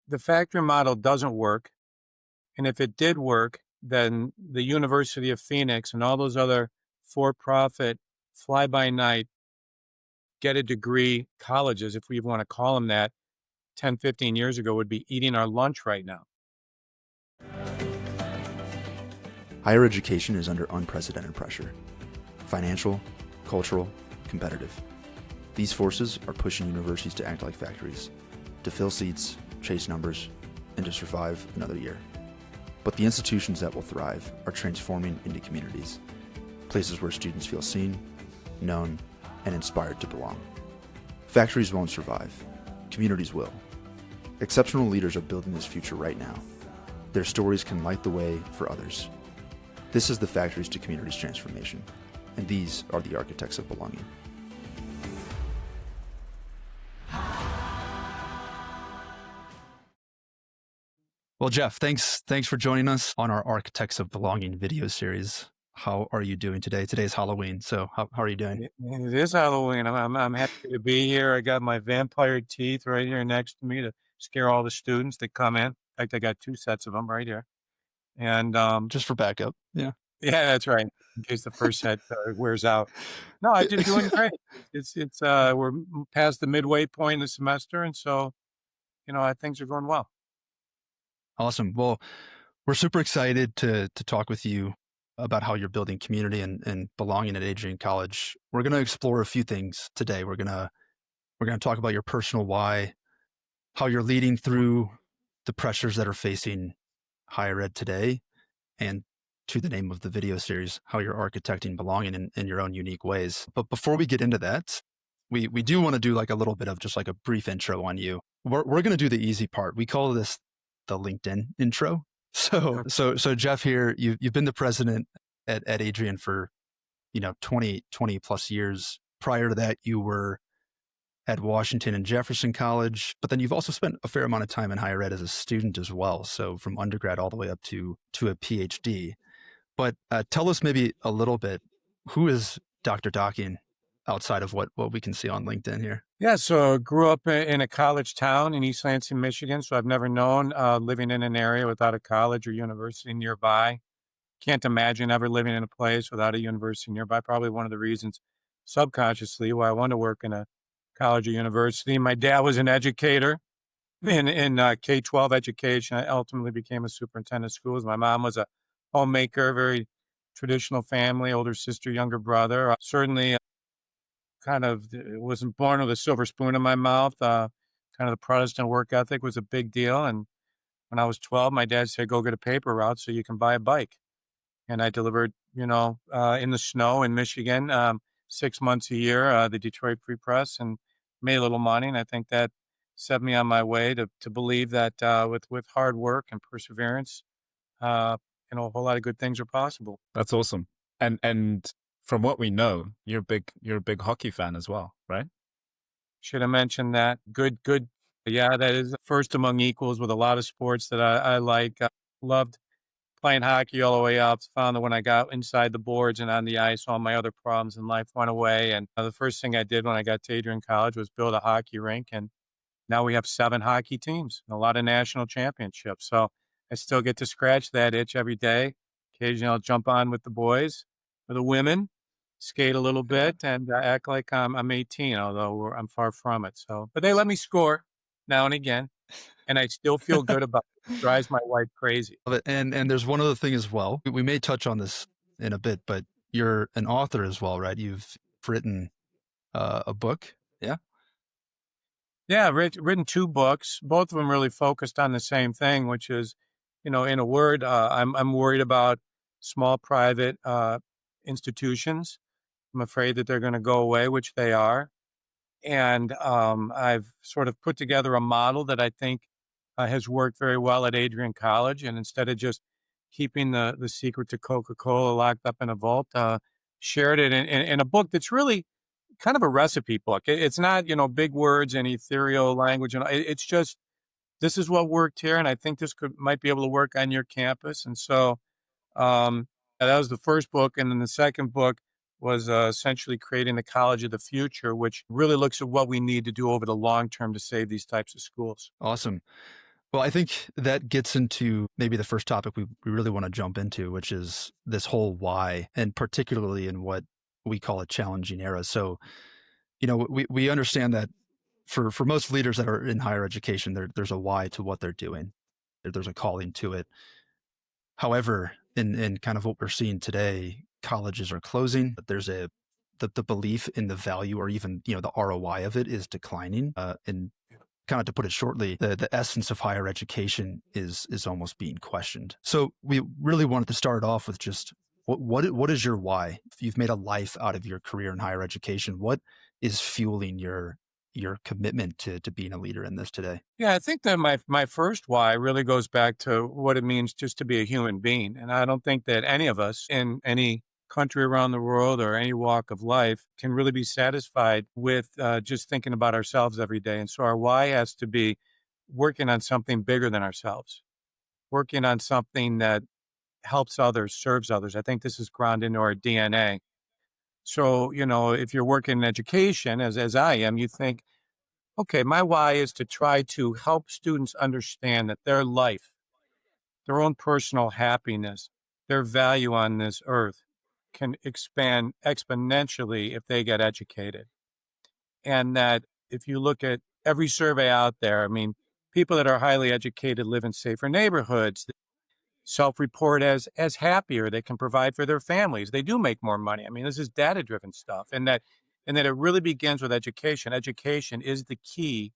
the factory model doesn't work. And if it did work, then the University of Phoenix and all those other for-profit, fly-by-night, get a degree colleges, if we want to call them that, 10, 15 years ago, would be eating our lunch right now. Higher education is under unprecedented pressure. Financial, cultural, competitive. These forces are pushing universities to act like factories, to fill seats, chase numbers, and to survive another year. But the institutions that will thrive are transforming into communities, places where students feel seen, known, and inspired to belong. Factories won't survive. Communities will. Exceptional leaders are building this future right now. Their stories can light the way for others. This is the Factories to Communities transformation, and these are the architects of belonging. Well, Jeff, thanks for joining us on our Architects of Belonging video series. How are you doing today? Today's Halloween, so how are you doing? It is Halloween. I'm happy to be here. I got my vampire teeth right here next to me to scare all the students that come in. In fact, I got 2 sets of them right here. And Just for backup, yeah. yeah, that's right. In case the first set wears out. No, I'm doing great. We're past the midway point in the semester, and so things are going well. Awesome. Well, we're super excited to talk with you about how you're building community and belonging at Adrian College. We're going to explore a few things today. We're going to talk about your personal why, how you're leading through the pressures that are facing higher ed today, and to the name of the video series, how you're architecting belonging in your own unique ways. But before we get into that, we do want to do like a little bit of just like a brief intro on you. We're going to do the easy part. We call this the LinkedIn intro. So Jeff here, you've been the president at Adrian for 20 plus years. Prior to that, you were at Washington and Jefferson College, but then you've also spent a fair amount of time in higher ed as a student as well. So from undergrad all the way up to a PhD. But tell us maybe a little bit, who is Dr. Docking outside of what we can see on LinkedIn here? Yeah, so grew up in a college town in East Lansing, Michigan. So I've never known living in an area without a college or university nearby. Can't imagine ever living in a place without a university nearby. Probably one of the reasons subconsciously why I wanted to work in a college or university. My dad was an educator in K-12 education. I ultimately became a superintendent of schools. My mom was a homemaker, very traditional family, older sister, younger brother. Certainly kind of wasn't born with a silver spoon in my mouth. Kind of the Protestant work ethic was a big deal. And when I was 12, my dad said, go get a paper route so you can buy a bike. And I delivered, in the snow in Michigan, 6 months a year, the Detroit Free Press, and made a little money. And I think that set me on my way to believe that with hard work and perseverance, a whole lot of good things are possible. That's awesome. And from what we know, you're a big hockey fan as well, right? Should have mentioned that. Good. Yeah, that is first among equals with a lot of sports that I like. Loved playing hockey all the way up. Found that when I got inside the boards and on the ice, all my other problems in life went away. And the first thing I did when I got to Adrian College was build a hockey rink. And now we have 7 hockey teams and a lot of national championships. So I still get to scratch that itch every day. Occasionally I'll jump on with the boys or the women, skate a little bit, and act like I'm 18, although I'm far from it. So, but they let me score now and again, and I still feel good about it. It drives my wife crazy. And there's one other thing as well. We may touch on this in a bit, but you're an author as well, right? You've written a book, yeah? Yeah, written 2 books, both of them really focused on the same thing, which is, in a word, I'm worried about small private institutions. I'm afraid that they're going to go away, which they are. And I've sort of put together a model that I think has worked very well at Adrian College. And instead of just keeping the secret to Coca-Cola locked up in a vault, shared it in a book that's really kind of a recipe book. It's not, big words and ethereal language. It's just, this is what worked here. And I think this might be able to work on your campus. And so that was the first book. And then the second book was essentially creating the college of the future, which really looks at what we need to do over the long term to save these types of schools. Awesome. Well, I think that gets into maybe the first topic we really want to jump into, which is this whole why, and particularly in what we call a challenging era. So, we understand that for most leaders that are in higher education, there's a why to what they're doing. There's a calling to it. However, in kind of what we're seeing today, colleges are closing. There's the belief in the value or even the ROI of it is declining. And kind of to put it shortly, the essence of higher education is almost being questioned. So we really wanted to start off with just what is your why? If you've made a life out of your career in higher education, what is fueling your commitment to being a leader in this today? Yeah, I think that my first why really goes back to what it means just to be a human being. And I don't think that any of us in any country around the world or any walk of life can really be satisfied with just thinking about ourselves every day. And so our why has to be working on something bigger than ourselves, working on something that helps others, serves others. I think this is grounded into our DNA. So, if you're working in education, as I am, you think, okay, my why is to try to help students understand that their life, their own personal happiness, their value on this earth can expand exponentially if they get educated. And that if you look at every survey out there, I mean, people that are highly educated live in safer neighborhoods, self-report as happier, they can provide for their families. They do make more money. I mean, this is data-driven stuff. And that it really begins with education. Education is the key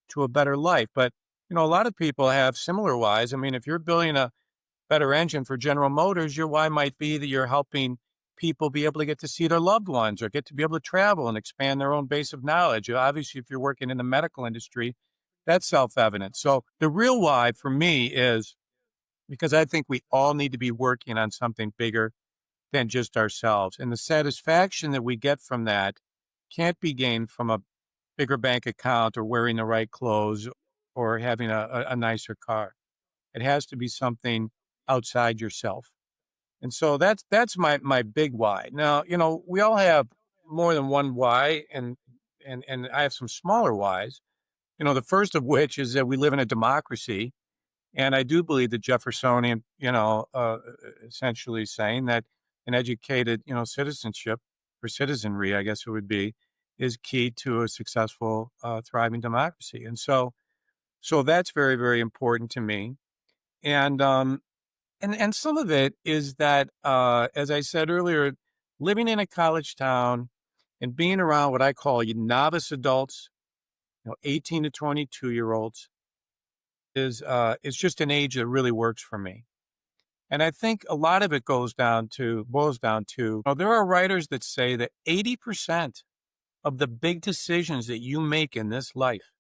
to a better life. But, a lot of people have similar whys. I mean, if you're building a better engine for General Motors, your why might be that you're helping people be able to get to see their loved ones or get to be able to travel and expand their own base of knowledge. Obviously, if you're working in the medical industry, that's self-evident. So the real why for me is because I think we all need to be working on something bigger than just ourselves. And the satisfaction that we get from that can't be gained from a bigger bank account or wearing the right clothes or having a nicer car. It has to be something outside yourself. And so that's my big why. Now, we all have more than one why, and I have some smaller whys. The first of which is that we live in a democracy, and I do believe that Jeffersonian, essentially saying that an educated, citizenship or citizenry, I guess it would be, is key to a successful, thriving democracy. And so that's very, very important to me. And some of it is that, as I said earlier, living in a college town and being around what I call novice adults, 18 to 22-year-olds, is just an age that really works for me. And I think a lot of it boils down to, there are writers that say that 80% of the big decisions that you make in this life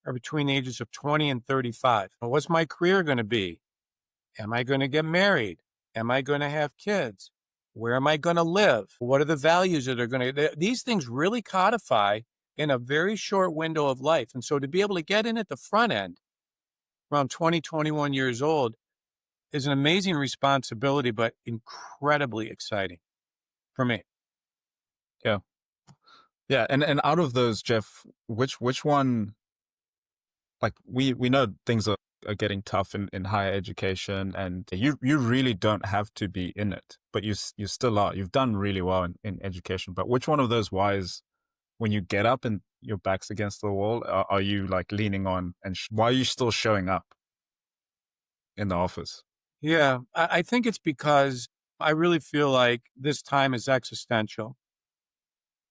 are between the ages of 20 and 35. What's my career going to be? Am I going to get married? Am I going to have kids? Where am I going to live? What are the values that are going to, these things really codify in a very short window of life. And so to be able to get in at the front end around 20, 21 years old is an amazing responsibility, but incredibly exciting for me. Yeah. Yeah. And out of those, Jeff, which one, like we know things are getting tough in higher education, and you really don't have to be in it, but you still are. You've done really well in education. But which one of those whys, when you get up and your back's against the wall, are you like leaning on, and why are you still showing up in the office? Yeah, I think it's because I really feel like this time is existential.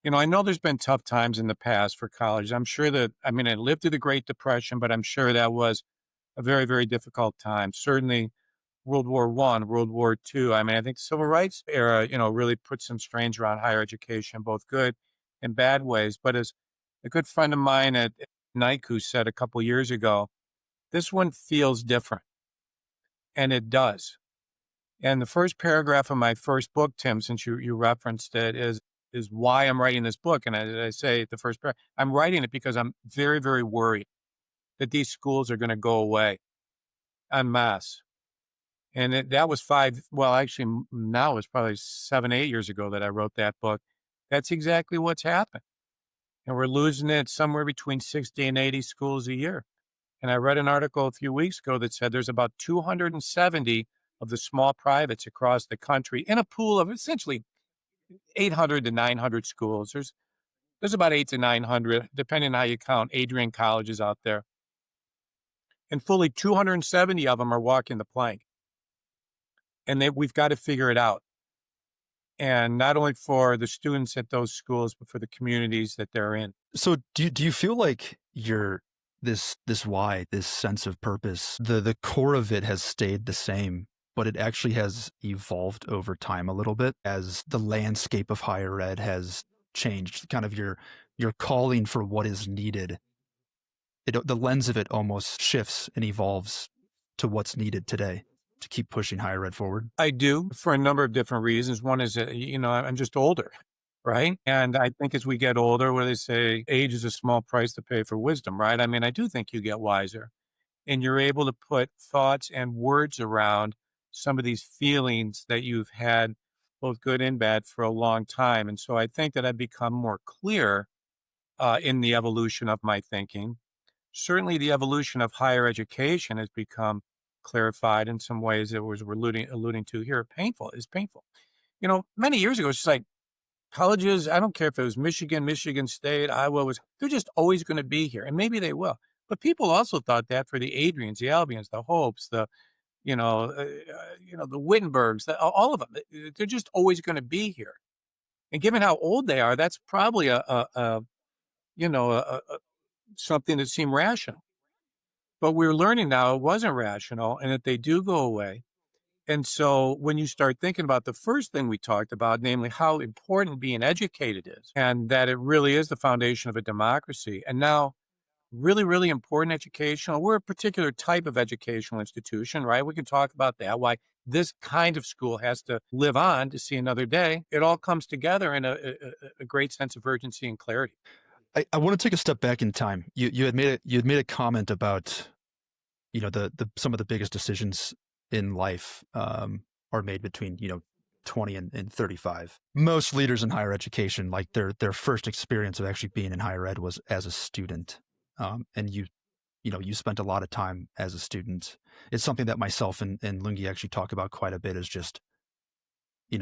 I know there's been tough times in the past for college. I'm sure that, I lived through the Great Depression, but I'm sure that was a very, very difficult time. Certainly World War I, World War II. I think the Civil Rights era, really put some strains around higher education, both good and bad ways. But as a good friend of mine at Nike said a couple years ago, this one feels different. And it does. And the first paragraph of my first book, Tim, since you referenced it, is why I'm writing this book. And as I say, the first paragraph, I'm writing it because I'm very, very worried that these schools are going to go away en masse. And that was now it's probably 7, 8 years ago that I wrote that book. That's exactly what's happened. And we're losing it somewhere between 60 and 80 schools a year. And I read an article a few weeks ago that said there's about 270 of the small privates across the country in a pool of essentially 800 to 900 schools. There's about 8 to 900, depending on how you count. Adrian College is out there. And fully 270 of them are walking the plank. And we've got to figure it out. And not only for the students at those schools, but for the communities that they're in. So do you feel like this why, this sense of purpose, the core of it has stayed the same, but it actually has evolved over time a little bit as the landscape of higher ed has changed, kind of your calling for what is needed? The lens of it almost shifts and evolves to what's needed today to keep pushing higher ed forward. I do, for a number of different reasons. One is, I'm just older, right? And I think as we get older, where they say age is a small price to pay for wisdom, right? I mean, I do think you get wiser and you're able to put thoughts and words around some of these feelings that you've had, both good and bad, for a long time. And so I think that I've become more clear in the evolution of my thinking. Certainly the evolution of higher education has become clarified in some ways that we're alluding to here. Is painful. Many years ago, it's just like colleges, I don't care if it was Michigan State, Iowa, they're just always going to be here. And maybe they will. But people also thought that for the Adrians, the Albions, the Hopes, the Wittenbergs, all of them, they're just always going to be here. And given how old they are, that's probably something that seemed rational. But we're learning now it wasn't rational and that they do go away. And so when you start thinking about the first thing we talked about, namely how important being educated is, and that it really is the foundation of a democracy, and now really, really important educational, we're a particular type of educational institution, right? We can talk about that, why this kind of school has to live on to see another day. It all comes together in a great sense of urgency and clarity. I want to take a step back in time. You had made a comment about, the some of the biggest decisions in life are made between 20 and 35. Most leaders in higher education, like their first experience of actually being in higher ed was as a student, and you spent a lot of time as a student. It's something that myself and Lungi actually talk about quite a bit. Is just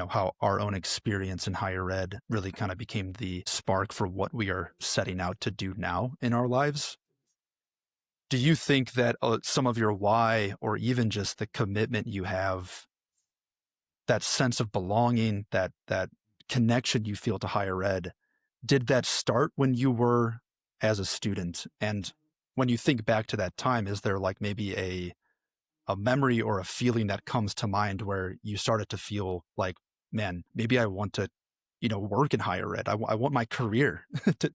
how our own experience in higher ed really kind of became the spark for what we are setting out to do now in our lives. Do you think that some of your why, or even just the commitment you have, that sense of belonging, that connection you feel to higher ed, did that start when you were as a student? And when you think back to that time, is there like maybe a memory or a feeling that comes to mind where you started to feel like, man, maybe I want to, work in higher ed. I want my career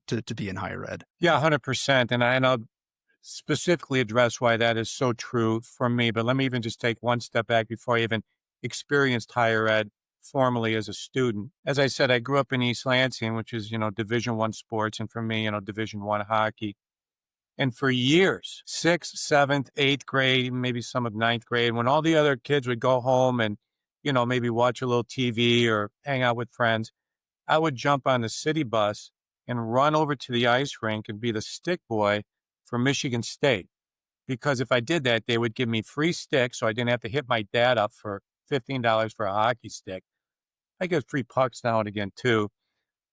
to be in higher ed. Yeah, 100%. And I'll specifically address why that is so true for me. But let me even just take one step back before I even experienced higher ed formally as a student. As I said, I grew up in East Lansing, which is, Division I sports. And for me, Division I hockey. And for years, 6th, 7th, 8th grade, maybe some of 9th grade, when all the other kids would go home and, maybe watch a little TV or hang out with friends, I would jump on the city bus and run over to the ice rink and be the stick boy for Michigan State. Because if I did that, they would give me free sticks so I didn't have to hit my dad up for $15 for a hockey stick. I get free pucks now and again too.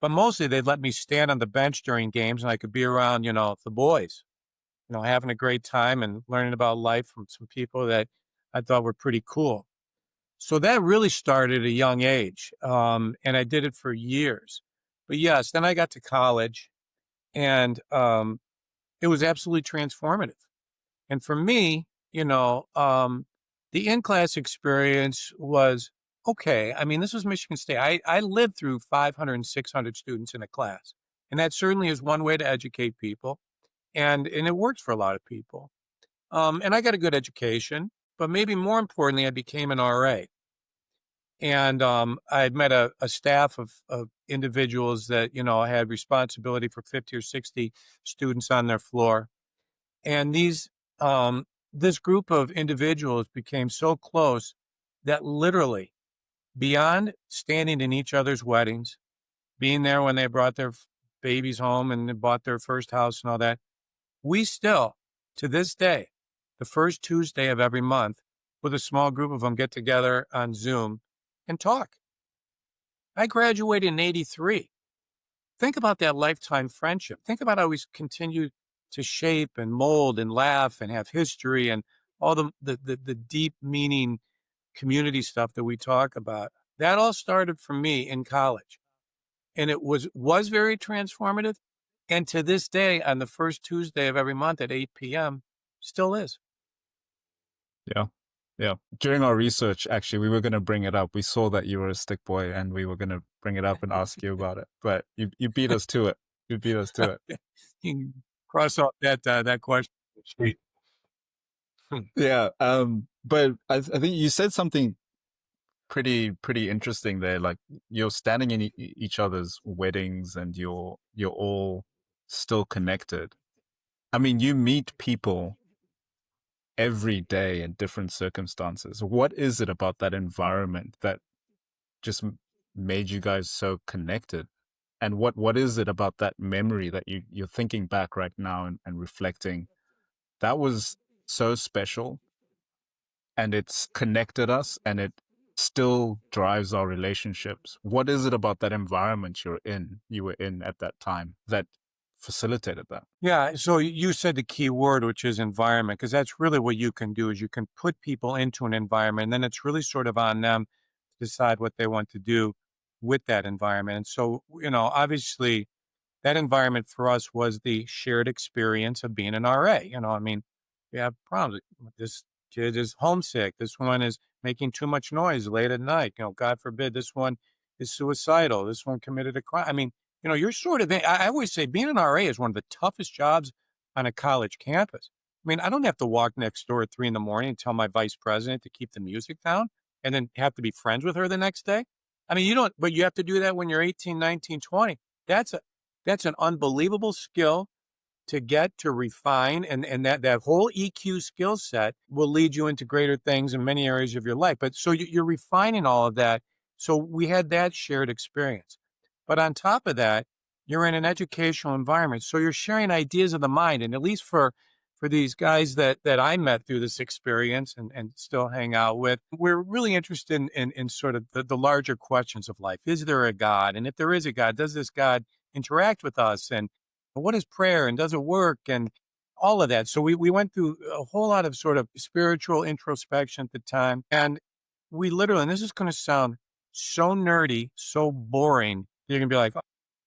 But mostly they'd let me stand on the bench during games and I could be around, the boys. Having a great time and learning about life from some people that I thought were pretty cool. So that really started at a young age. And I did it for years. But yes, then I got to college and it was absolutely transformative. And for me, the in-class experience was okay. I mean, this was Michigan State. I lived through 500 and 600 students in a class. And that certainly is one way to educate people. And it worked for a lot of people. And I got a good education, but maybe more importantly, I became an RA. And I met a staff of individuals that, had responsibility for 50 or 60 students on their floor. And this group of individuals became so close that literally, beyond standing in each other's weddings, being there when they brought their babies home and they bought their first house and all that, we still To this day, the first Tuesday of every month, with a small group of them, get together on Zoom and talk. I graduated in 83. Think about that lifetime friendship. Think about how we continue to shape and mold and laugh and have history and all the deep meaning community stuff that we talk about. That all started for me in college. And it was very transformative. And to this day, on the first Tuesday of every month at 8 p.m., still is. Yeah. Yeah. During our research, actually, we were going to bring it up. We saw that you were a stick boy and we were going to bring it up and ask you about it. But you beat us to it. You beat us to it. You can cross off that question. Yeah. But I think you said something pretty interesting there. Like you're standing in each other's weddings and you're all still connected. I mean, you meet people every day in different circumstances. What is it about that environment that just made you guys so connected? And what is it about that memory that you're thinking back right now and reflecting that was so special and it's connected us and it still drives our relationships? What is it about that environment you were in at that time that facilitated that? Yeah, so you said the key word, which is environment, because that's really what you can do is you can put people into an environment, and then it's really sort of on them to decide what they want to do with that environment. And so, obviously that environment for us was the shared experience of being an RA. I mean, we have problems. This kid is homesick. This one is making too much noise late at night. God forbid, this one is suicidal. This one committed a crime. I mean, you're sort of, I always say being an RA is one of the toughest jobs on a college campus. I mean, I don't have to walk next door at 3 a.m. and tell my vice president to keep the music down and then have to be friends with her the next day. I mean, you don't, but you have to do that when you're 18, 19, 20. That's an unbelievable skill to get, to refine, and that whole EQ skill set will lead you into greater things in many areas of your life. But so you're refining all of that. So we had that shared experience. But on top of that, you're in an educational environment. So you're sharing ideas of the mind. And at least for these guys that I met through this experience and still hang out with, we're really interested in sort of the larger questions of life. Is there a God? And if there is a God, does this God interact with us? And what is prayer? And does it work? And all of that. So we went through a whole lot of sort of spiritual introspection at the time. And we literally, and this is going to sound so nerdy, so boring, you're going to be like, oh,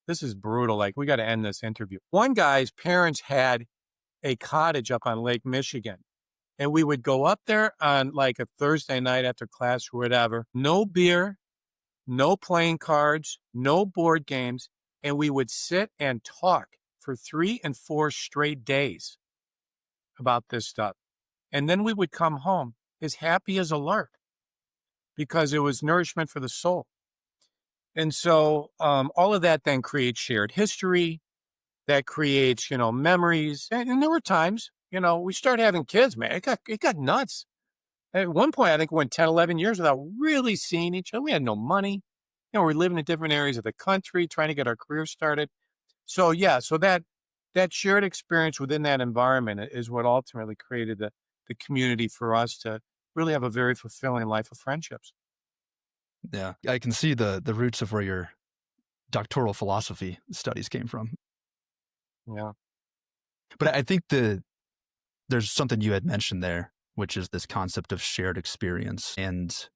this is brutal. Like, we got to end this interview. One guy's parents had a cottage up on Lake Michigan. And we would go up there on like a Thursday night after class or whatever. No beer, no playing cards, no board games. And we would sit and talk for 3 and 4 straight days about this stuff. And then we would come home as happy as a lark because it was nourishment for the soul. And so all of that then creates shared history, that creates, memories. And there were times, we started having kids, man. It got nuts. At one point, I think it went 10, 11 years without really seeing each other. We had no money. We're living in different areas of the country, trying to get our career started. So yeah, so that shared experience within that environment is what ultimately created the community for us to really have a very fulfilling life of friendships. Yeah, I can see the roots of where your doctoral philosophy studies came from. Yeah. But I think there's something you had mentioned there, which is this concept of shared experience and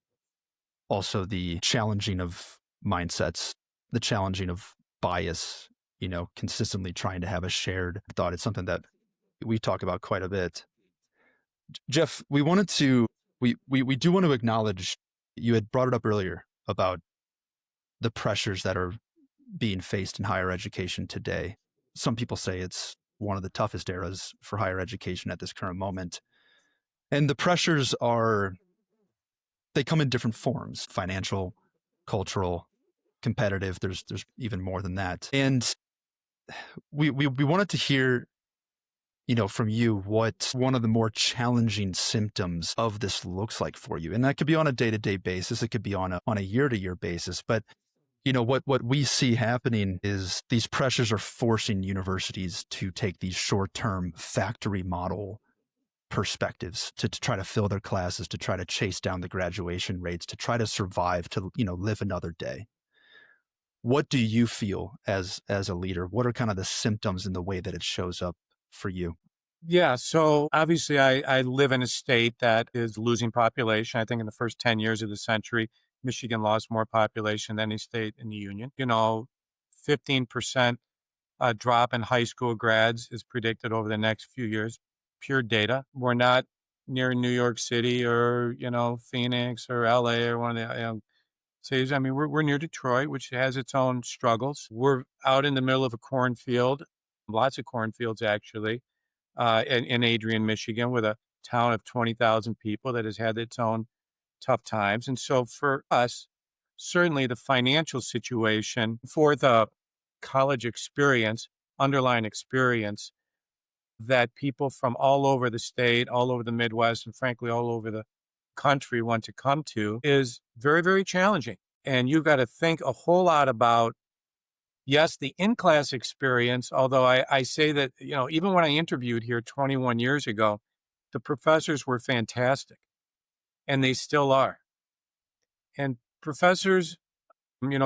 also the challenging of mindsets, the challenging of bias, consistently trying to have a shared thought. It's something that we talk about quite a bit. Jeff, we do want to acknowledge, you had brought it up earlier about the pressures that are being faced in higher education today. Some people say it's one of the toughest eras for higher education at this current moment. And the pressures they come in different forms: financial, cultural, competitive. There's even more than that. And we wanted to hear, from you, what one of the more challenging symptoms of this looks like for you. And that could be on a day-to-day basis. It could be on a year-to-year basis. But What we see happening is these pressures are forcing universities to take these short-term factory model perspectives to try to fill their classes, to try to chase down the graduation rates, to try to survive, to live another day. What do you feel as a leader? What are kind of the symptoms in the way that it shows up for you? Yeah. So obviously, I live in a state that is losing population. I think in the first 10 years of the century, Michigan lost more population than any state in the union. 15% drop in high school grads is predicted over the next few years. Pure data. We're not near New York City or, Phoenix or LA or one of the cities. I mean, we're near Detroit, which has its own struggles. We're out in the middle of a cornfield, lots of cornfields actually, in Adrian, Michigan, with a town of 20,000 people that has had its own tough times. And so for us, certainly the financial situation for the college experience, underlying experience that people from all over the state, all over the Midwest, and frankly, all over the country want to come to is very, very challenging. And you've got to think a whole lot about, yes, the in-class experience, although I say that, even when I interviewed here 21 years ago, the professors were fantastic and they still are. And professors,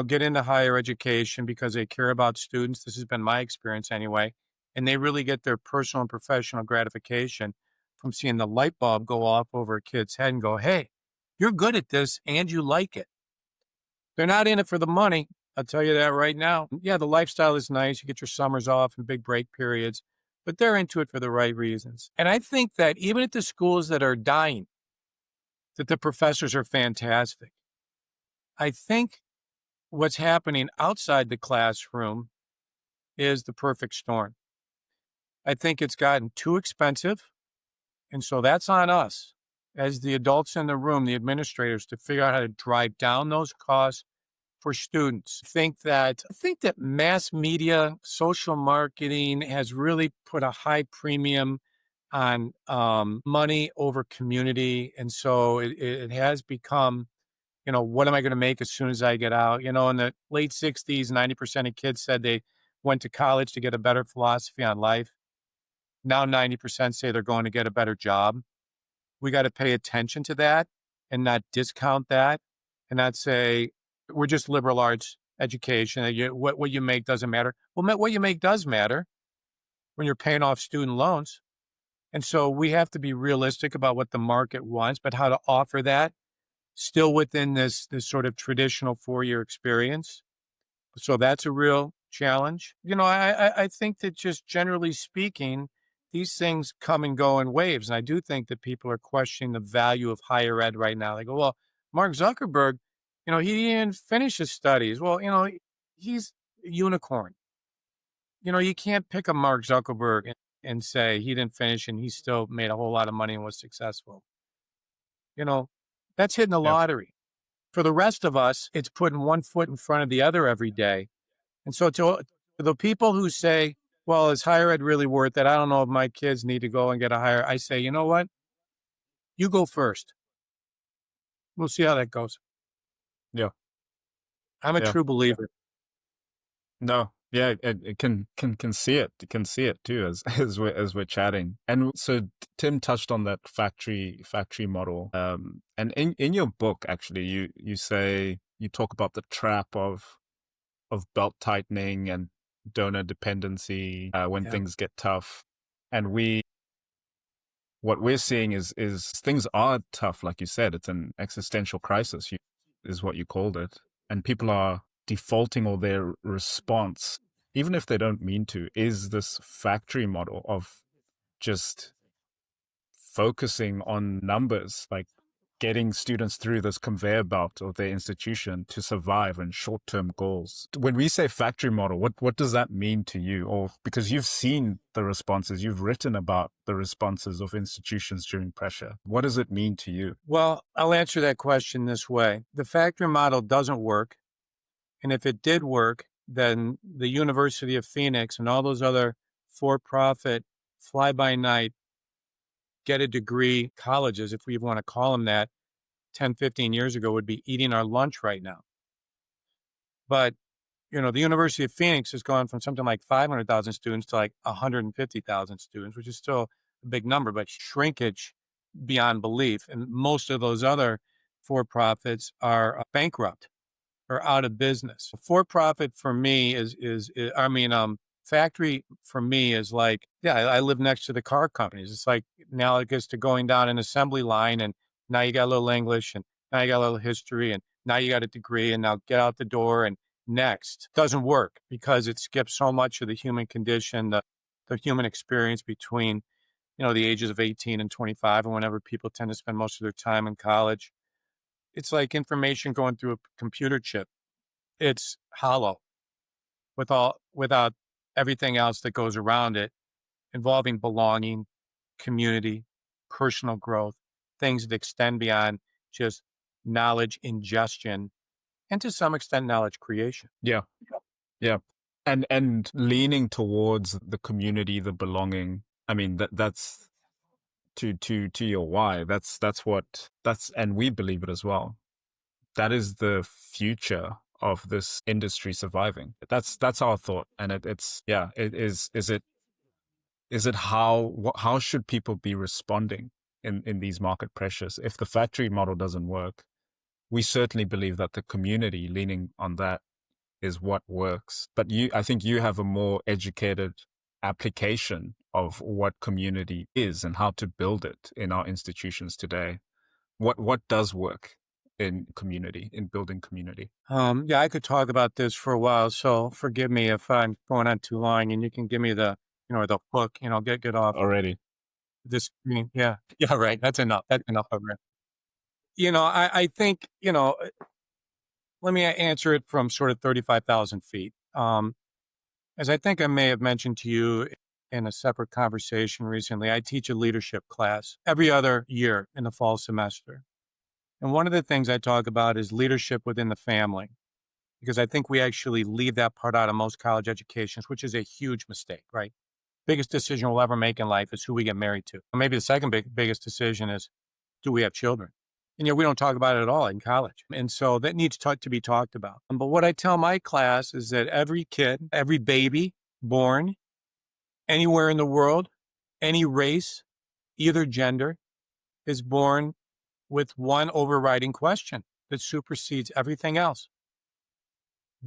get into higher education because they care about students. This has been my experience anyway. And they really get their personal and professional gratification from seeing the light bulb go off over a kid's head and go, hey, you're good at this and you like it. They're not in it for the money. I'll tell you that right now. Yeah, the lifestyle is nice. You get your summers off and big break periods, but they're into it for the right reasons. And I think that even at the schools that are dying, that the professors are fantastic. I think what's happening outside the classroom is the perfect storm. I think it's gotten too expensive. And so that's on us as the adults in the room, the administrators, to figure out how to drive down those costs for students. I think that mass media, social marketing has really put a high premium on money over community. And so it has become, what am I going to make as soon as I get out? In the late 60s, 90% of kids said they went to college to get a better philosophy on life. Now 90% say they're going to get a better job. We got to pay attention to that and not discount that and not say, we're just liberal arts education. What you make doesn't matter. Well, what you make does matter when you're paying off student loans. And so we have to be realistic about what the market wants, but how to offer that still within this sort of traditional 4-year experience. So that's a real challenge. I think that just generally speaking, these things come and go in waves. And I do think that people are questioning the value of higher ed right now. They go, well, Mark Zuckerberg, he didn't finish his studies. Well, he's a unicorn. You can't pick a Mark Zuckerberg and say he didn't finish and he still made a whole lot of money and was successful. That's hitting the lottery. For the rest of us, it's putting one foot in front of the other every day. And so to the people who say, well, is higher ed really worth it? I don't know if my kids need to go and get a higher. I say, you know what? You go first. We'll see how that goes. Yeah. I'm a true believer. No. Yeah, it can see it. You can see it too as we're chatting. And so Tim touched on that factory model. And in your book, actually, you say you talk about the trap of belt tightening and donor dependency when things get tough. And what we're seeing is things are tough, like you said. It's an existential crisis, is what you called it, and people are defaulting, or their response, even if they don't mean to, is this factory model of just focusing on numbers, like getting students through this conveyor belt of their institution to survive and short-term goals. When we say factory model, what does that mean to you? Or because you've seen the responses, you've written about the responses of institutions during pressure. What does it mean to you? Well, I'll answer that question this way. The factory model doesn't work. And if it did work, then the University of Phoenix and all those other for-profit, fly-by-night, get a degree colleges, if we want to call them that, 10, 15 years ago would be eating our lunch right now. But, the University of Phoenix has gone from something like 500,000 students to like 150,000 students, which is still a big number, but shrinkage beyond belief. And most of those other for-profits are bankrupt or out of business. For-profit for me factory for me is like, I live next to the car companies. It's like analogous to going down an assembly line, and now you got a little English, and now you got a little history, and now you got a degree, and now get out the door and next. Doesn't work because it skips so much of the human condition, the human experience between, the ages of 18 and 25, and whenever people tend to spend most of their time in college. It's like information going through a computer chip. It's hollow without everything else that goes around it, involving belonging, community, personal growth, things that extend beyond just knowledge ingestion and to some extent knowledge creation. Yeah. Yeah. And leaning towards the community, the belonging. I mean, that's to your why. And we believe it as well. That is the future of this industry surviving. That's our thought. And is it how should people be responding in these market pressures? If the factory model doesn't work, we certainly believe that the community leaning on that is what works. But I think you have a more educated application of what community is and how to build it in our institutions today. What does work in community, in building community? I could talk about this for a while, so forgive me if I'm going on too long, and you can give me the hook, get off Already. this screen. Yeah, right. That's enough. That's enough of it. I think, let me answer it from sort of 35,000 feet. As I think I may have mentioned to you in a separate conversation recently, I teach a leadership class every other year in the fall semester. And one of the things I talk about is leadership within the family, because I think we actually leave that part out of most college educations, which is a huge mistake, right? Biggest decision we'll ever make in life is who we get married to. Maybe the second biggest decision is, do we have children? And we don't talk about it at all in college. And so that needs to be talked about. But what I tell my class is that every kid, every baby born anywhere in the world, any race, either gender, is born with one overriding question that supersedes everything else.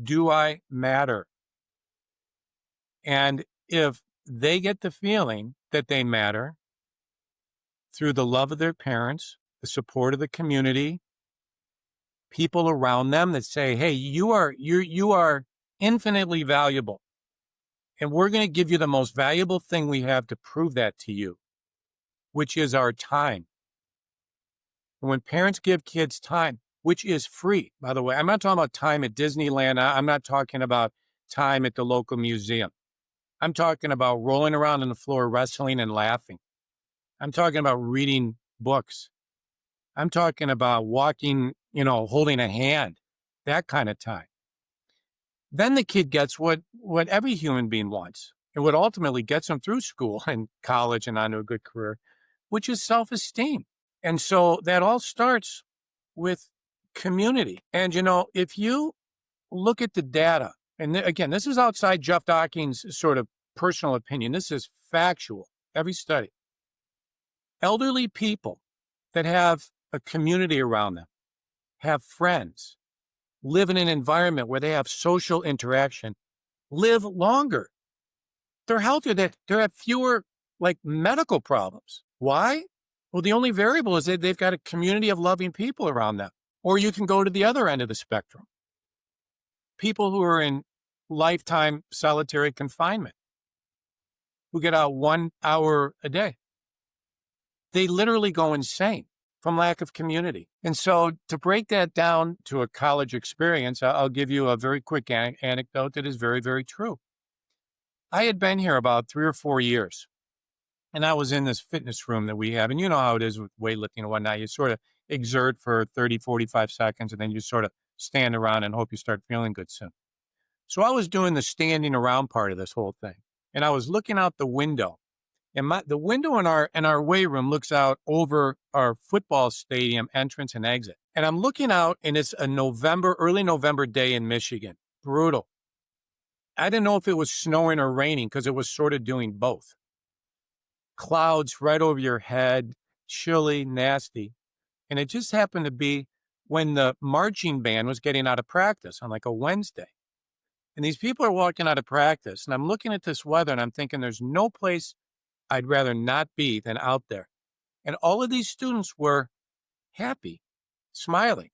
Do I matter? And if they get the feeling that they matter through the love of their parents, the support of the community, people around them that say, hey, you are infinitely valuable, and we're going to give you the most valuable thing we have to prove that to you, which is our time. And when parents give kids time, which is free, by the way, I'm not talking about time at Disneyland. I'm not talking about time at the local museum. I'm talking about rolling around on the floor, wrestling and laughing. I'm talking about reading books. I'm talking about walking, holding a hand, that kind of time. Then the kid gets what every human being wants, and what ultimately gets them through school and college and onto a good career, which is self-esteem. And so that all starts with community. And, if you look at the data, and again, this is outside Jeff Docking's sort of personal opinion. This is factual, every study. Elderly people that have a community around them, have friends, live in an environment where they have social interaction, live longer. They're healthier. They have fewer medical problems. Why? Well, the only variable is that they've got a community of loving people around them. Or you can go to the other end of the spectrum. People who are in lifetime solitary confinement, who get out 1 hour a day. They literally go insane from lack of community. And so to break that down to a college experience, I'll give you a very quick anecdote that is very, very true. I had been here about 3 or 4 years, and I was in this fitness room that we have. And you know how it is with weightlifting and whatnot. You sort of exert for 30, 45 seconds, and then you sort of stand around and hope you start feeling good soon. So I was doing the standing around part of this whole thing, and I was looking out the window. And the window in our weight room looks out over our football stadium entrance and exit. And I'm looking out, and it's a early November day in Michigan. brutal. I didn't know if it was snowing or raining because it was sort of doing both. Clouds right over your head, chilly, nasty. And it just happened to be when the marching band was getting out of practice on like a Wednesday. And these people are walking out of practice. And I'm looking at this weather and I'm thinking there's no place I'd rather not be than out there. And all of these students were happy, smiling,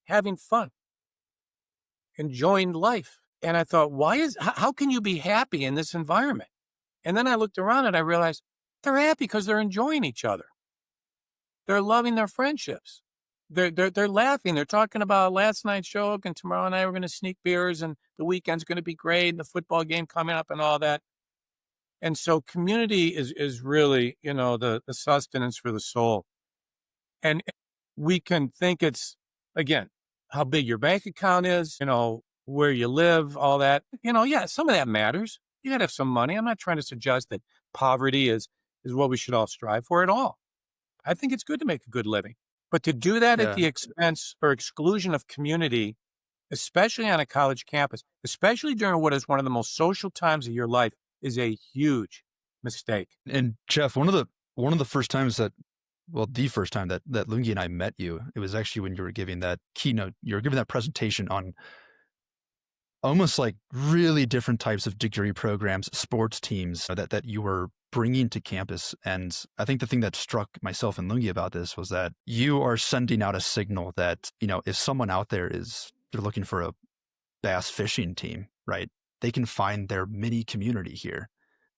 having fun, enjoying life. And I thought, how can you be happy in this environment? And then I looked around and I realized they're happy because they're enjoying each other. They're loving their friendships. They're laughing. They're talking about last night's joke and tomorrow night we're going to sneak beers and the weekend's going to be great and the football game coming up and all that. And so community is really, the sustenance for the soul. And we can think it's, again, how big your bank account is, where you live, all that. Yeah, some of that matters. You got to have some money. I'm not trying to suggest that poverty is what we should all strive for at all. I think it's good to make a good living. But to do that at the expense or exclusion of community, especially on a college campus, especially during what is one of the most social times of your life, is a huge mistake. And Jeff, one of the first times the first time that Lungi and I met you, it was actually when you were giving that keynote, you were giving that presentation on almost like really different types of degree programs, sports teams that you were bringing to campus. And I think the thing that struck myself and Lungi about this was that you are sending out a signal that, if someone out there they're looking for a bass fishing team, right? They can find their mini community here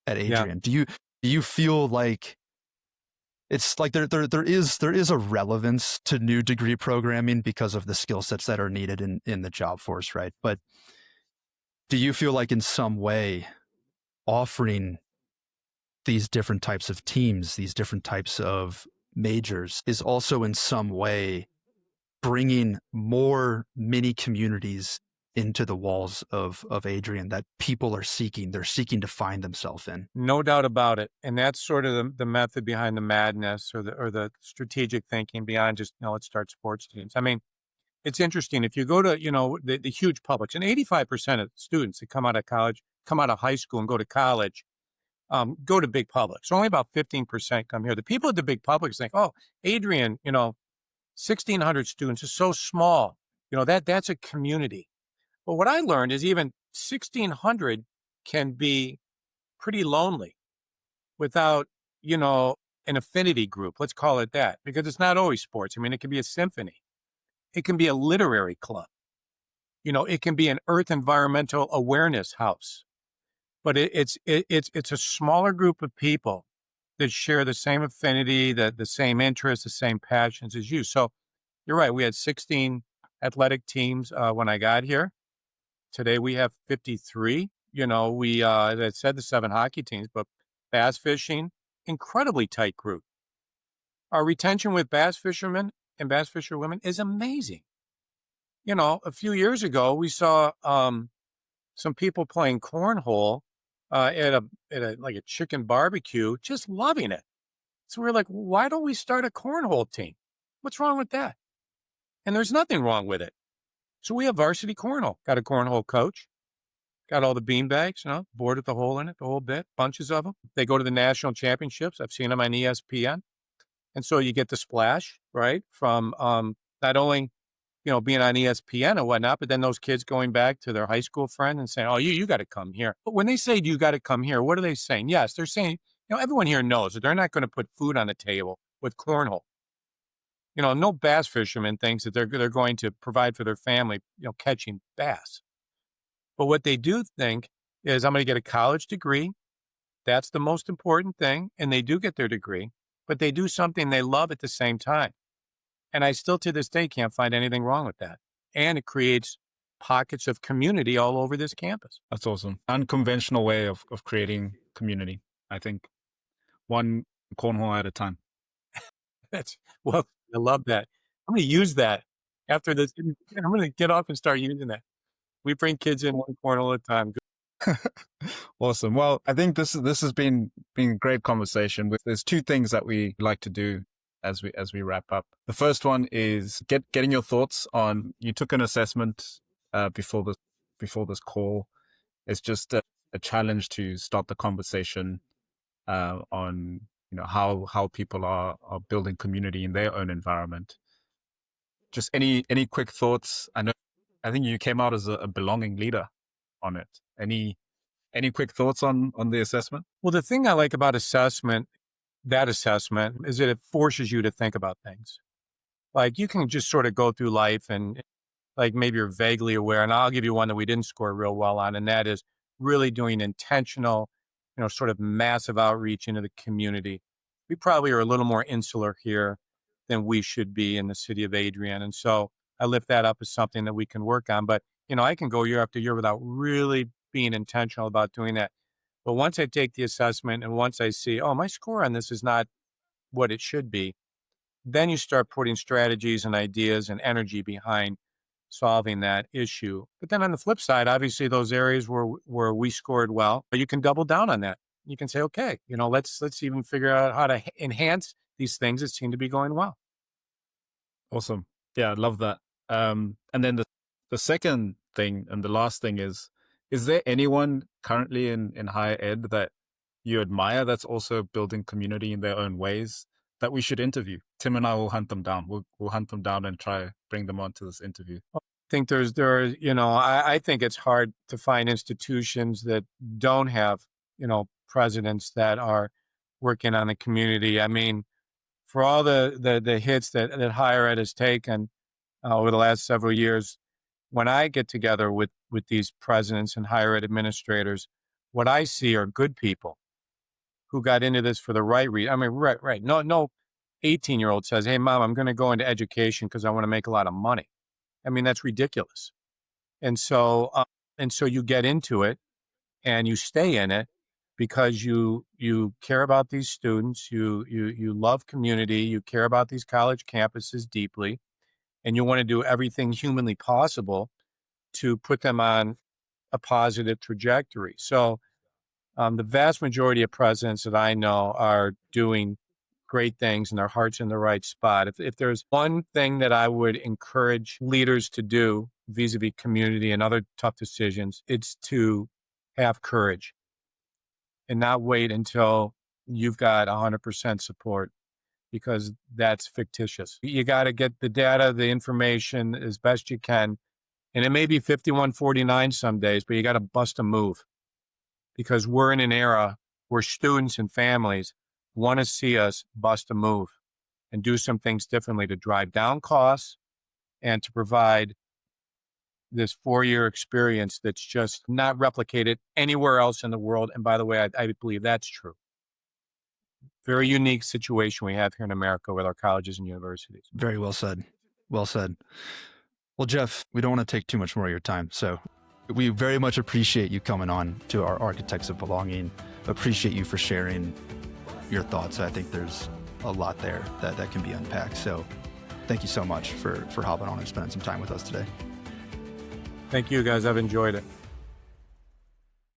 at Adrian. Yeah. Do you feel like it's like there is a relevance to new degree programming because of the skill sets that are needed in the job force, right? But do you feel like in some way offering these different types of teams, these different types of majors is also in some way bringing more mini communities into the walls of Adrian that people are they're seeking to find themselves in? No doubt about it. And that's sort of the method behind the madness or the strategic thinking beyond just, let's start sports teams. I mean, it's interesting. If you go to, the huge publics, and 85% of students that come out of college, come out of high school and go to college, go to big publics. Only about 15% come here. The people at the big publics think, oh, Adrian, 1,600 students is so small. That's a community. But what I learned is even 1,600 can be pretty lonely without, an affinity group. Let's call it that, because it's not always sports. I mean, it can be a symphony. It can be a literary club. It can be an earth environmental awareness house. But it's a smaller group of people that share the same affinity, the same interests, the same passions as you. So you're right. We had 16 athletic teams when I got here. Today we have 53. We, as I said, the 7 hockey teams, but bass fishing, incredibly tight group. Our retention with bass fishermen and bass fisher women is amazing. A few years ago, we saw some people playing cornhole at a chicken barbecue, just loving it. So we're like, why don't we start a cornhole team? What's wrong with that? And there's nothing wrong with it. So we have varsity cornhole, got a cornhole coach, got all the beanbags, board with the hole in it, the whole bit, bunches of them. They go to the national championships. I've seen them on ESPN. And so you get the splash, right, from not only, being on ESPN and whatnot, but then those kids going back to their high school friend and saying, oh, you got to come here. But when they say you got to come here, what are they saying? Yes, they're saying, everyone here knows that they're not going to put food on the table with cornhole. No bass fisherman thinks that they're going to provide for their family, catching bass. But what they do think is I'm going to get a college degree. That's the most important thing. And they do get their degree, but they do something they love at the same time. And I still to this day can't find anything wrong with that. And it creates pockets of community all over this campus. That's awesome. Unconventional way of creating community, I think. One cornhole at a time. Well, I love that. I'm going to use that after this. I'm going to get off and start using that. We bring kids in one cornhole at a time. Awesome. Well, I think this has been a great conversation. There's 2 things that we like to do as we wrap up. The first one is getting your thoughts on, you took an assessment before before this call. It's just a challenge to start the conversation on how people are building community in their own environment. Just any quick thoughts? I think you came out as a belonging leader on it. Any quick thoughts on the assessment? Well, the thing I like about that assessment, is that it forces you to think about things. Like you can just sort of go through life and like maybe you're vaguely aware. And I'll give you one that we didn't score real well on, and that is really doing intentional, sort of massive outreach into the community. We probably are a little more insular here than we should be in the city of Adrian. And so I lift that up as something that we can work on. But, I can go year after year without really being intentional about doing that. But once I take the assessment and once I see, oh, my score on this is not what it should be, then you start putting strategies and ideas and energy behind solving that issue. But then on the flip side, obviously those areas where we scored well, you can double down on that. You can say, okay, let's even figure out how to enhance these things that seem to be going well. Awesome. Yeah, I love that. And then the second thing and the last thing is there anyone currently in higher ed that you admire that's also building community in their own ways that we should interview? Tim and I will hunt them down. We'll hunt them down and try bring them onto this interview. I think I think it's hard to find institutions that don't have, presidents that are working on the community. I mean, for all the hits that higher ed has taken over the last several years, when I get together with these presidents and higher ed administrators, what I see are good people who got into this for the right reason. I mean, right. No 18-year-old says, hey, Mom, I'm going to go into education because I want to make a lot of money. I mean, that's ridiculous. And so you get into it and you stay in it because you care about these students, you love community, you care about these college campuses deeply, and you want to do everything humanly possible to put them on a positive trajectory. So the vast majority of presidents that I know are doing great things and their heart's in the right spot. If there's one thing that I would encourage leaders to do vis-a-vis community and other tough decisions, it's to have courage and not wait until you've got 100% support, because that's fictitious. You got to get the data, the information as best you can. And it may be 51-49 some days, but you got to bust a move, because we're in an era where students and families want to see us bust a move and do some things differently to drive down costs and to provide this 4-year experience that's just not replicated anywhere else in the world. And by the way, I believe that's true. Very unique situation we have here in America with our colleges and universities. Very well said. Well said. Well, Jeff, we don't want to take too much more of your time. So we very much appreciate you coming on to our Architects of Belonging. Appreciate you for sharing your thoughts. I think there's a lot there that can be unpacked. So thank you so much for hopping on and spending some time with us today. Thank you, guys. I've enjoyed it.